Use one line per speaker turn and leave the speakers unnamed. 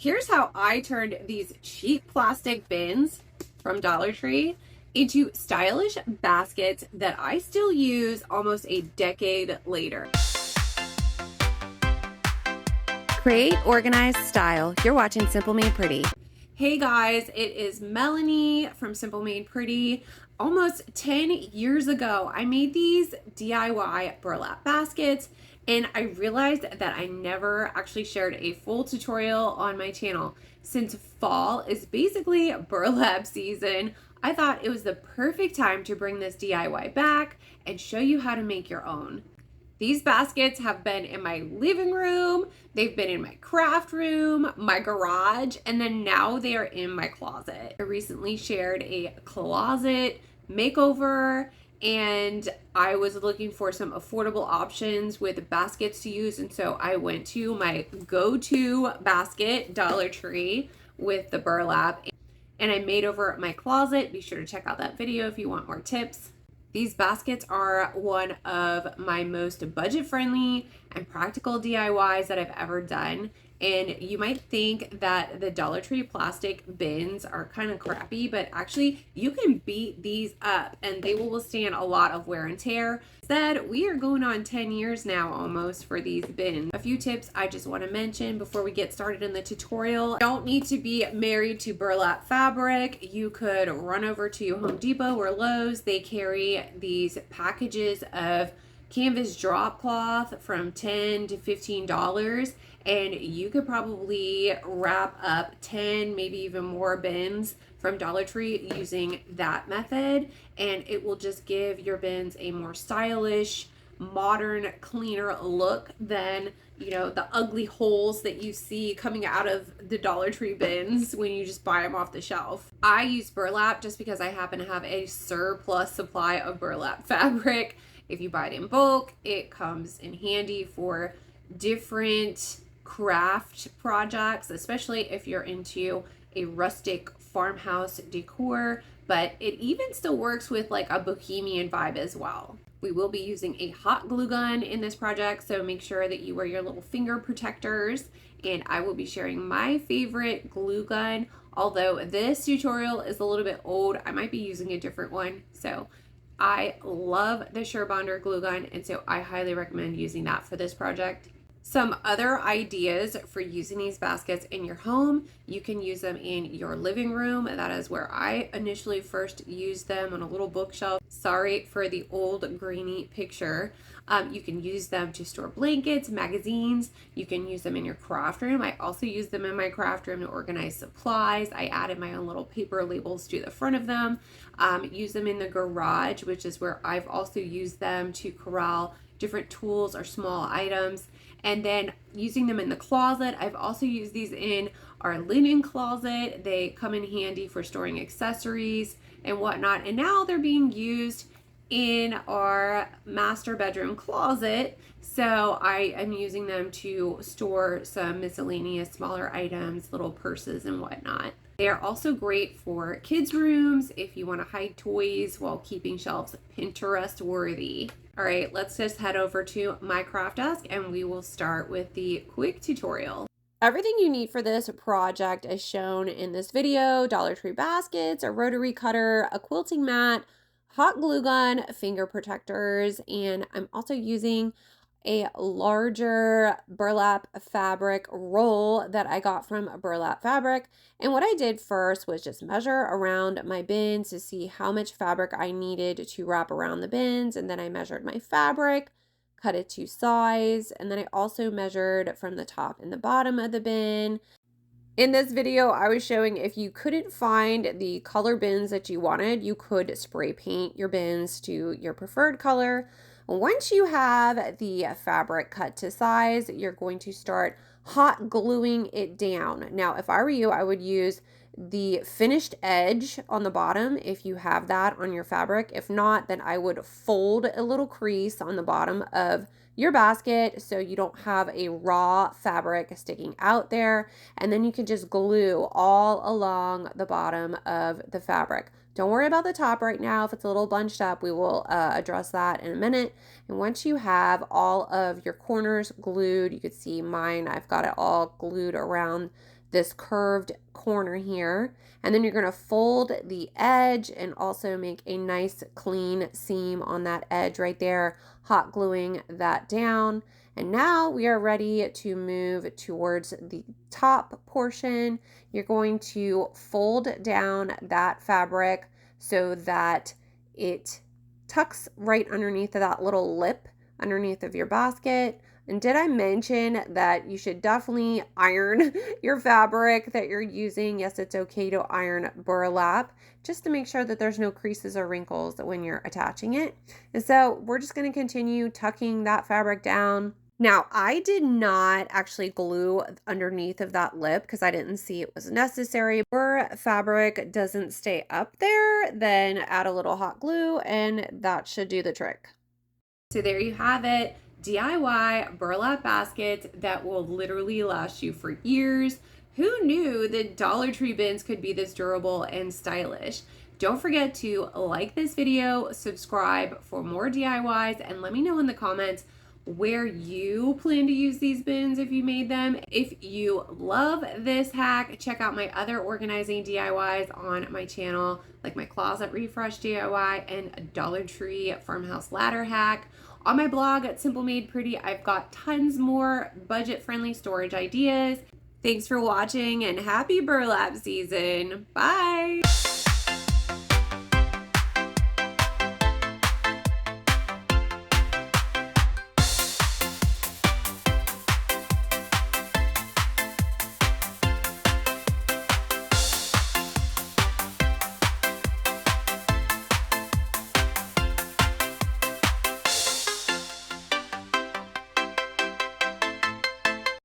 Here's how I turned these cheap plastic bins from Dollar Tree into stylish baskets that I still use almost a decade later.
Create, organize, style. You're watching Simple Made Pretty.
Hey guys, it is Melanie from Simple Made Pretty. Almost 10 years ago, I made these DIY burlap baskets, and I realized that I never actually shared a full tutorial on my channel. Since fall is basically burlap season, I thought it was the perfect time to bring this DIY back and show you how to make your own. These baskets have been in my living room, they've been in my craft room, my garage, and then now they are in my closet. I recently shared a closet makeover, and I was looking for some affordable options with baskets to use, and so I went to my go-to basket, Dollar Tree, with the burlap, and I made over my closet. Be sure to check out that video if you want more tips. These baskets are one of my most budget-friendly and practical DIYs that I've ever done. And you might think that the Dollar Tree plastic bins are kind of crappy, but actually you can beat these up and they will withstand a lot of wear and tear. Instead, we are going on 10 years now almost for these bins. A few tips I just want to mention before we get started in the tutorial. You don't need to be married to burlap fabric. You could run over to Home Depot or Lowe's. They carry these packages of canvas drop cloth from $10 to $15, and you could probably wrap up 10, maybe even more bins from Dollar Tree using that method, and it will just give your bins a more stylish, modern, cleaner look than, you know, the ugly holes that you see coming out of the Dollar Tree bins when you just buy them off the shelf. I use burlap just because I happen to have a surplus supply of burlap fabric. If you buy it in bulk, it comes in handy for different craft projects, especially if you're into a rustic farmhouse decor, but it even still works with like a bohemian vibe as well. We will be using a hot glue gun in this project, so make sure that you wear your little finger protectors, and I will be sharing my favorite glue gun. Although this tutorial is a little bit old, I might be using a different one. So I love the Surebonder glue gun, and so I highly recommend using that for this project. Some other ideas for using these baskets in your home: you can use them in your living room. That is where I initially first used them, on a little bookshelf. Sorry for the old grainy picture. You can use them to store blankets, magazines. You can use them in your craft room. I also use them in my craft room to organize supplies. I added my own little paper labels to the front of them. Use them in the garage, which is where I've also used them to corral different tools or small items. And then using them in the closet, I've also used these in our linen closet. They come in handy for storing accessories and whatnot. And now they're being used in our master bedroom closet. So I am using them to store some miscellaneous smaller items, little purses and whatnot. They are also great for kids' rooms if you want to hide toys while keeping shelves Pinterest worthy. All right, let's just head over to my craft desk and we will start with the quick tutorial. Everything you need for this project is shown in this video: Dollar Tree baskets, a rotary cutter, a quilting mat, hot glue gun, finger protectors, and I'm also using a larger burlap fabric roll that I got from Burlap Fabric. And what I did first was just measure around my bins to see how much fabric I needed to wrap around the bins, and then I measured my fabric, cut it to size, and then I also measured from the top and the bottom of the bin. In this video, I was showing if you couldn't find the color bins that you wanted, you could spray paint your bins to your preferred color. Once you have the fabric cut to size, you're going to start hot gluing it down. Now, if I were you, I would use the finished edge on the bottom if you have that on your fabric. If not, then I would fold a little crease on the bottom of your basket so you don't have a raw fabric sticking out there, and then you can just glue all along the bottom of the fabric. Don't worry about the top right now. If it's a little bunched up, we will address that in a minute. And once you have all of your corners glued, you can see mine, I've got it all glued around this curved corner here. And then you're going to fold the edge and also make a nice clean seam on that edge right there, hot gluing that down. And now we are ready to move towards the top portion. You're going to fold down that fabric so that it tucks right underneath of that little lip underneath of your basket. And did I mention that you should definitely iron your fabric that you're using? Yes, it's okay to iron burlap just to make sure that there's no creases or wrinkles when you're attaching it. And so we're just going to continue tucking that fabric down. Now, I did not actually glue underneath of that lip because I didn't see it was necessary. Or fabric doesn't stay up there, then add a little hot glue and that should do the trick. So there you have it. DIY burlap baskets that will literally last you for years. Who knew that Dollar Tree bins could be this durable and stylish? Don't forget to like this video, subscribe for more DIYs, and let me know in the comments where you plan to use these bins if you made them. If you love this hack, check out my other organizing DIYs on my channel, like my closet refresh DIY and a Dollar Tree farmhouse ladder hack. On my blog at Simple Made Pretty, I've got tons more budget-friendly storage ideas. Thanks for watching and happy burlap season. Bye!